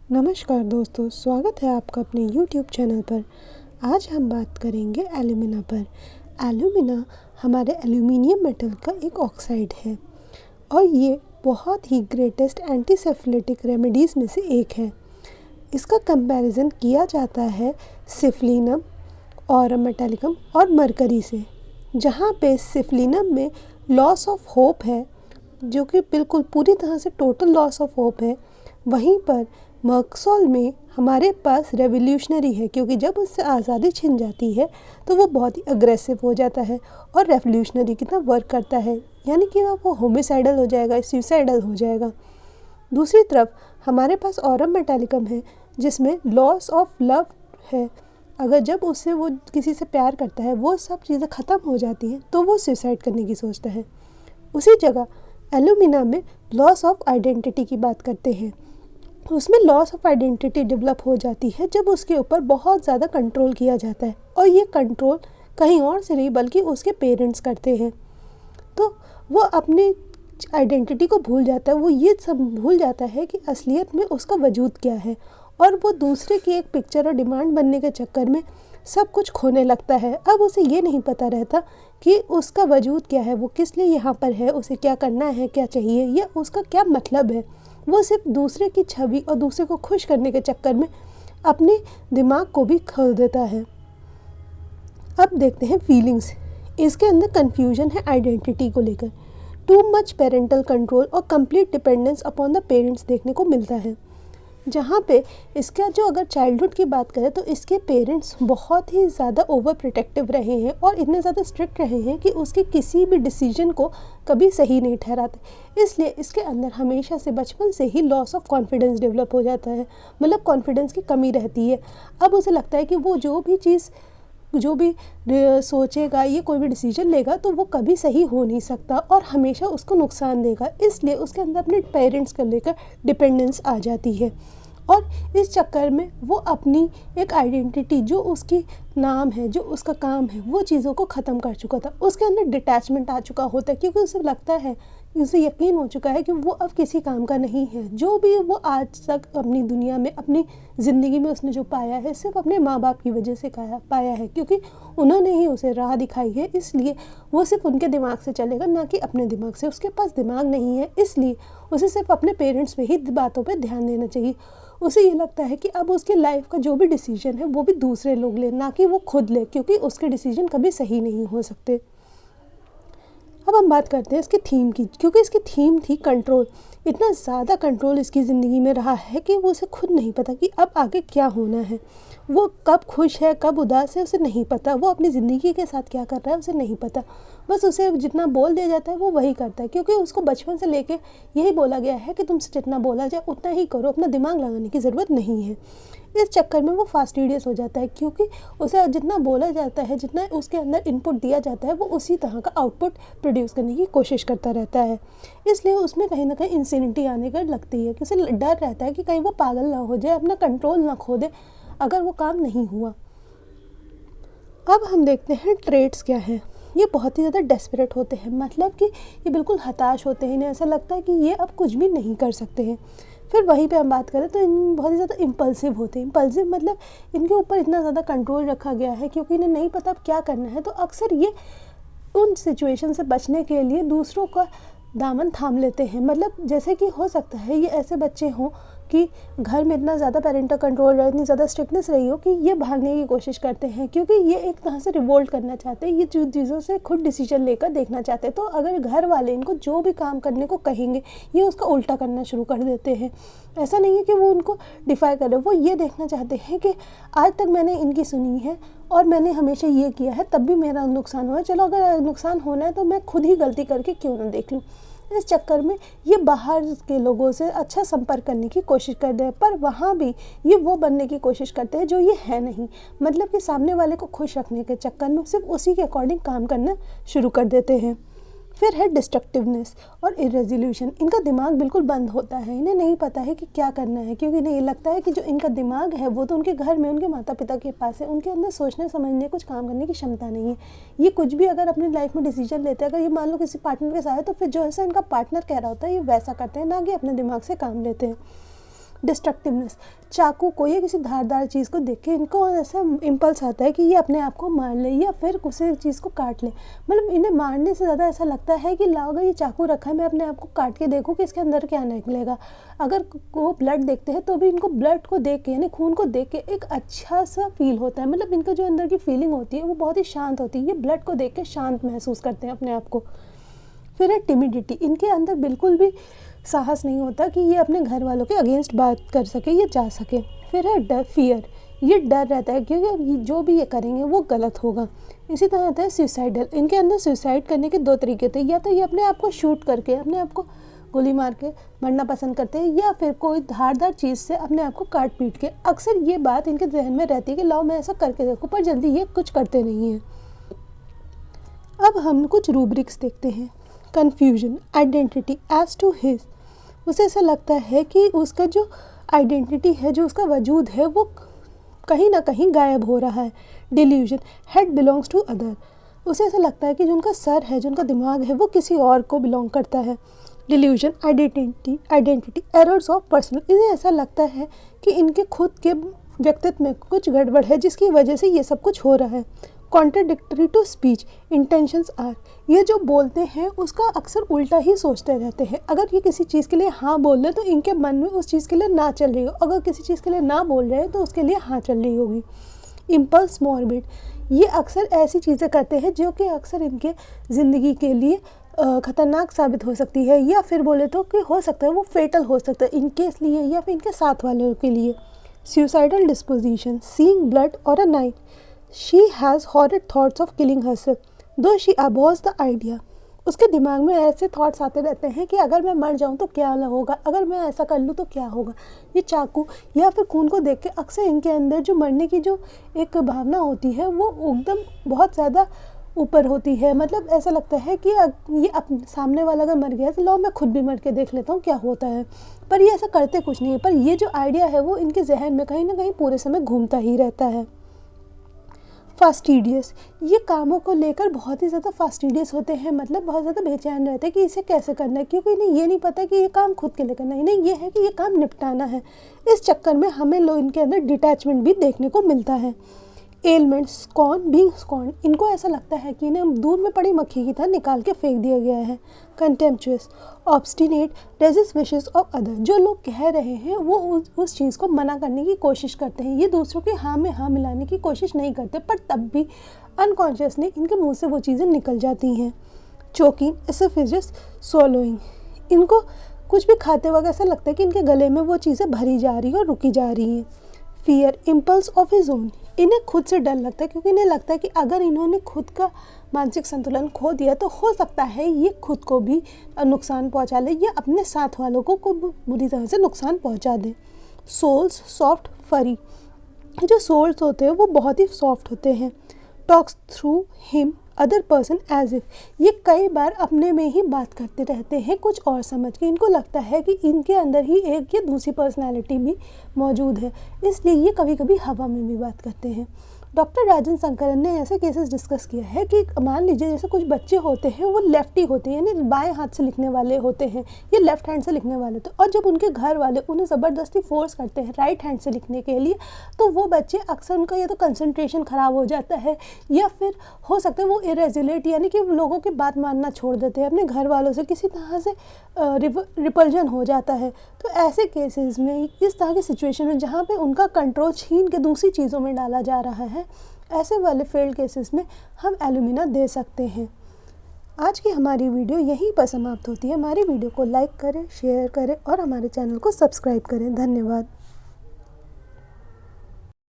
नमस्कार दोस्तों, स्वागत है आपका अपने YouTube चैनल पर। आज हम बात करेंगे एल्यूमिना पर। एल्यूमिना हमारे एल्यूमिनियम मेटल का एक ऑक्साइड है और ये बहुत ही ग्रेटेस्ट एंटीसेफलिटिक रेमेडीज़ में से एक है। इसका कंपैरिजन किया जाता है सिफलिनम, ऑरम मेटालिकम और मरकरी से, जहाँ पे सिफलिनम में लॉस ऑफ होप है, जो कि बिल्कुल पूरी तरह से टोटल लॉस ऑफ होप है। वहीं पर मर्कसॉल में हमारे पास रेवोल्यूशनरी है, क्योंकि जब उससे आज़ादी छिन जाती है तो वो बहुत ही अग्रेसिव हो जाता है और रेवोल्यूशनरी की तरह वर्क करता है, यानी कि वो होमिसाइडल हो जाएगा, सुसाइडल हो जाएगा। दूसरी तरफ हमारे पास ऑरम मेटालिकम है, जिसमें लॉस ऑफ लव है। अगर जब उससे वो किसी से प्यार करता है, वो सब चीज़ें ख़त्म हो जाती हैं तो वो सुसाइड करने की सोचता है। उसी जगह एल्यूमिना में लॉस ऑफ आइडेंटिटी की बात करते हैं। उसमें लॉस ऑफ आइडेंटिटी डेवलप हो जाती है जब उसके ऊपर बहुत ज़्यादा कंट्रोल किया जाता है, और ये कंट्रोल कहीं और से नहीं बल्कि उसके पेरेंट्स करते हैं। तो वो अपनी आइडेंटिटी को भूल जाता है, वो ये सब भूल जाता है कि असलियत में उसका वजूद क्या है, और वो दूसरे की एक पिक्चर और डिमांड बनने के चक्कर में सब कुछ खोने लगता है। अब उसे ये नहीं पता रहता कि उसका वजूद क्या है, वो किस लिए यहाँ पर है, उसे क्या करना है, क्या चाहिए, या उसका क्या मतलब है। वो सिर्फ दूसरे की छवि और दूसरे को खुश करने के चक्कर में अपने दिमाग को भी खो देता है। अब देखते हैं फीलिंग्स। इसके अंदर कन्फ्यूजन है आइडेंटिटी को लेकर। टू मच पेरेंटल कंट्रोल और complete dependence upon the parents देखने को मिलता है, जहाँ पे इसका जो अगर चाइल्डहुड की बात करें तो इसके पेरेंट्स बहुत ही ज़्यादा ओवर प्रोटेक्टिव रहे हैं और इतने ज़्यादा स्ट्रिक्ट रहे हैं कि उसकी किसी भी डिसीजन को कभी सही नहीं ठहराते। इसलिए इसके अंदर हमेशा से बचपन से ही लॉस ऑफ कॉन्फिडेंस डेवलप हो जाता है, मतलब कॉन्फिडेंस की कमी रहती है। अब उसे लगता है कि वो जो भी सोचेगा, ये कोई भी डिसीजन लेगा तो वो कभी सही हो नहीं सकता और हमेशा उसको नुकसान देगा। इसलिए उसके अंदर अपने पेरेंट्स को लेकर डिपेंडेंस आ जाती है, और इस चक्कर में वो अपनी एक आइडेंटिटी, जो उसकी नाम है, जो उसका काम है, वो चीज़ों को ख़त्म कर चुका था। उसके अंदर डिटैचमेंट आ चुका होता है, क्योंकि उसे लगता है, उसे यकीन हो चुका है कि वो अब किसी काम का नहीं है। जो भी वो आज तक अपनी दुनिया में, अपनी ज़िंदगी में उसने जो पाया है, सिर्फ अपने माँ बाप की वजह से पाया है, क्योंकि उन्होंने ही उसे राह दिखाई है। इसलिए वो सिर्फ उनके दिमाग से चलेगा, ना कि अपने दिमाग से। उसके पास दिमाग नहीं है, इसलिए उसे सिर्फ अपने पेरेंट्स पे ही बातों पे ध्यान देना चाहिए। उसे ये लगता है कि अब उसकी लाइफ का जो भी डिसीजन है वो भी दूसरे लोग ले, ना कि वो खुद ले, क्योंकि उसके डिसीजन कभी सही नहीं हो सकते। अब हम बात करते हैं इसकी थीम की, क्योंकि इसकी थीम थी कंट्रोल। इतना ज़्यादा कंट्रोल इसकी ज़िंदगी में रहा है कि वो उसे खुद नहीं पता कि अब आगे क्या होना है। वो कब खुश है, कब उदास है, उसे नहीं पता। वो अपनी ज़िंदगी के साथ क्या कर रहा है, उसे नहीं पता। बस उसे जितना बोल दिया जाता है वो वही करता है, क्योंकि उसको बचपन से लेके यही बोला गया है कि तुमसे जितना बोला जाए उतना ही करो, अपना दिमाग लगाने की ज़रूरत नहीं है। इस चक्कर में वो फास्टिडियस हो जाता है, क्योंकि उसे जितना बोला जाता है, जितना उसके अंदर इनपुट दिया जाता है, वो उसी तरह का आउटपुट प्रोड्यूस करने की कोशिश करता रहता है। इसलिए उसमें कहीं ना कहीं इंसेनिटी आने का लगती है, कि उसे डर रहता है कि कहीं वो पागल ना हो जाए, अपना कंट्रोल ना खो दे अगर वो काम नहीं हुआ। अब हम देखते हैं ट्रेट्स क्या है। ये बहुत ही ज़्यादा डेस्परेट होते हैं, मतलब कि ये बिल्कुल हताश होते हैं, इन्हें ऐसा लगता है कि ये अब कुछ भी नहीं कर सकते हैं। फिर वहीं पे हम बात करें तो इन बहुत ही ज़्यादा इम्पल्सिव होते हैं। इम्पल्सिव मतलब इनके ऊपर इतना ज़्यादा कंट्रोल रखा गया है, क्योंकि इन्हें नहीं पता अब क्या करना है। तो अक्सर ये उन सिचुएशन से बचने के लिए दूसरों का दामन थाम लेते हैं। मतलब जैसे कि हो सकता है ये ऐसे बच्चे हों कि घर में इतना ज़्यादा पेरेंटल कंट्रोल रहा, इतनी ज़्यादा स्ट्रिक्टनेस रही हो कि ये भागने की कोशिश करते हैं, क्योंकि ये एक तरह से रिवोल्ट करना चाहते हैं, ये चीज़ों से खुद डिसीजन लेकर देखना चाहते हैं। तो अगर घर वाले इनको जो भी काम करने को कहेंगे, ये उसका उल्टा करना शुरू कर देते हैं। ऐसा नहीं है कि वो उनको डिफाई कर रहे, वो ये देखना चाहते हैं कि आज तक मैंने इनकी सुनी है और मैंने हमेशा ये किया है, तब भी मेरा नुकसान हुआ है, चलो अगर नुकसान होना है तो मैं खुद ही गलती करके क्यों ना देख लूँ। इस चक्कर में ये बाहर के लोगों से अच्छा संपर्क करने की कोशिश करते हैं, पर वहाँ भी ये वो बनने की कोशिश करते हैं जो ये है नहीं। मतलब कि सामने वाले को खुश रखने के चक्कर में सिर्फ उसी के अकॉर्डिंग काम करना शुरू कर देते हैं। फिर है डिस्ट्रक्टिवनेस और इरेजोल्यूशन। इनका दिमाग बिल्कुल बंद होता है, इन्हें नहीं पता है कि क्या करना है, क्योंकि इन्हें ये लगता है कि जो इनका दिमाग है वो तो उनके घर में, उनके माता पिता के पास है, उनके अंदर सोचने समझने कुछ काम करने की क्षमता नहीं है। ये कुछ भी अगर अपनी लाइफ में डिसीजन लेते हैं, अगर ये मान लो किसी पार्टनर के साथ है, तो फिर जो ऐसा इनका पार्टनर कह रहा होता है ये वैसा करते हैं, ना कि अपने दिमाग से काम लेते हैं। डिस्ट्रक्टिवनेस, चाकू को या किसी धारदार चीज़ को देख के इनको ऐसा इम्पल्स आता है कि ये अपने आप को मार ले या फिर किसी चीज़ को काट ले। मतलब इन्हें मारने से ज़्यादा ऐसा लगता है कि लाओ अगर ये चाकू रखा है, मैं अपने आप को काट के देखूँ कि इसके अंदर क्या निकलेगा। अगर वो ब्लड देखते हैं तो भी इनको ब्लड को देख के यानी खून को देख के एक अच्छा सा फील होता है। मतलब इनका जो अंदर की फीलिंग होती है वो बहुत ही शांत होती है। ये ब्लड को देख के शांत महसूस करते हैं अपने आप को। फिर है टिमिडिटी, इनके अंदर बिल्कुल भी साहस नहीं होता कि ये अपने घर वालों के अगेंस्ट बात कर सके या जा सके। फिर है डर, फियर, ये डर रहता है क्योंकि जो भी ये करेंगे वो गलत होगा। इसी तरह आता है सुसाइडल, इनके अंदर सुसाइड करने के 2 तरीके होते हैं, या तो ये अपने आप को शूट करके अपने आप को गोली मार के मरना पसंद करते हैं या फिर कोई धारदार चीज़ से अपने आप को काट पीट के। अक्सर ये बात इनके जहन में रहती है कि लाओ मैं ऐसा करके देखूँ, पर जल्दी ये कुछ करते नहीं हैं। अब हम कुछ रूब्रिक्स देखते हैं। Confusion, identity as to his, उसे ऐसा लगता है कि उसका जो आइडेंटिटी है, जो उसका वजूद है, वो कहीं ना कहीं गायब हो रहा है। Delusion, head belongs to other, उसे ऐसा लगता है कि जो उनका सर है, जो उनका दिमाग है, वो किसी और को बिलोंग करता है। Delusion, identity errors of personal, इन्हें ऐसा लगता है कि इनके खुद के व्यक्तित्व में कुछ गड़बड़ है जिसकी वजह से ये सब कुछ हो रहा है। Contradictory to speech, intentions are, ये जो बोलते हैं उसका अक्सर उल्टा ही सोचते रहते हैं। अगर ये किसी चीज़ के लिए हाँ बोल रहे तो इनके मन में उस चीज़ के लिए ना चल रही हो, अगर किसी चीज़ के लिए ना बोल रहे हैं तो उसके लिए हाँ चल रही होगी। इम्पल्स मॉर्बिड, ये अक्सर ऐसी चीज़ें करते हैं जो कि अक्सर इनके ज़िंदगी के लिए ख़तरनाक साबित हो सकती है, या फिर बोले तो कि हो सकता है वो फेटल हो सकता है इनके लिए या फिर इनके साथ वालों के लिए। सुसाइडल डिस्पोजिशन, सीइंग ब्लड और a knife, she has horrid thoughts of killing herself दो शी अबॉज द आइडिया, उसके दिमाग में ऐसे थॉट्स आते रहते हैं कि अगर मैं मर जाऊं तो क्या होगा, अगर मैं ऐसा कर लूं तो क्या होगा। ये चाकू या फिर खून को देख के अक्सर इनके अंदर जो मरने की जो एक भावना होती है वो एकदम बहुत ज़्यादा ऊपर होती है। मतलब ऐसा लगता है कि ये सामने वाला अगर मर गया तो लो मैं खुद भी मर के देख लेता हूँ क्या होता है, पर ये ऐसा करते कुछ नहीं है। पर ये जो आइडिया है वो इनके जहन में कहीं ना कहीं पूरे समय घूमता ही रहता है। फास्टिडियस, ये कामों को लेकर बहुत ही ज़्यादा फास्टिडियस होते हैं, मतलब बहुत ज़्यादा बेचैन रहते हैं कि इसे कैसे करना है, क्योंकि इन्हें ये नहीं पता कि ये काम खुद के लिए करना है, इन्हें ये है कि ये काम निपटाना है। इस चक्कर में हमें लोग इनके अंदर डिटैचमेंट भी देखने को मिलता है। एलमेंट, स्कॉन, बीइंग स्कॉन, इनको ऐसा लगता है कि इन्हें दूध में पड़ी मक्खी की तरह निकाल के फेंक दिया गया है। Contemptuous, obstinate, resist wishes of other, जो लोग कह रहे हैं वो उस चीज़ को मना करने की कोशिश करते हैं, ये दूसरों के हाँ में हाँ मिलाने की कोशिश नहीं करते, पर तब भी अनकॉन्शियसली इनके मुंह से वो चीज़ें निकल जाती हैं। चोकिंग, एसोफेजियस, स्वॉलोइंग, इनको कुछ भी खाते वक्त ऐसा लगता है कि इनके गले में वो चीज़ें भरी जा रही और रुकी जा रही हैं। Fear, impulse of his own, इन्हें खुद से डर लगता है क्योंकि इन्हें लगता है कि अगर इन्होंने खुद का मानसिक संतुलन खो दिया तो हो सकता है ये खुद को भी नुकसान पहुंचा ले या अपने साथ वालों को बुरी तरह से नुकसान पहुंचा दे। सोल्स, सॉफ्ट, फरी, जो सोल्स होते हैं वो बहुत ही सॉफ्ट होते हैं। Talks through him other person as if, ये कई बार अपने में ही बात करते रहते हैं कुछ और समझ के, इनको लगता है कि इनके अंदर ही एक या दूसरी पर्सनालिटी भी मौजूद है, इसलिए ये कभी कभी हवा में भी बात करते हैं। डॉक्टर राजन शंकरन ने ऐसे केसेस डिस्कस किया है कि मान लीजिए जैसे कुछ बच्चे होते हैं वो लेफ्टी होते हैं, यानी बाएं हाथ से लिखने वाले होते हैं, ये लेफ्ट हैंड से लिखने वाले होते हैं, और जब उनके घर वाले उन्हें ज़बरदस्ती फोर्स करते हैं राइट हैंड से लिखने के लिए, तो वो बच्चे अक्सर उनका या तो कंसंट्रेशन ख़राब हो जाता है या फिर हो सकता है वो इरेजिलेट, यानी कि लोगों की बात मानना छोड़ देते हैं, अपने घर वालों से किसी तरह से रिपल्जन हो जाता है। तो ऐसे केसेस में, इस तरह की सिचुएशन में जहाँ पे उनका कंट्रोल छीन के दूसरी चीज़ों में डाला जा रहा है, ऐसे वाले फेल्ड केसेस में हम एलुमिना दे सकते हैं। आज की हमारी वीडियो यहीं पर समाप्त होती है। हमारी वीडियो को लाइक करें, शेयर करें और हमारे चैनल को सब्सक्राइब करें। धन्यवाद।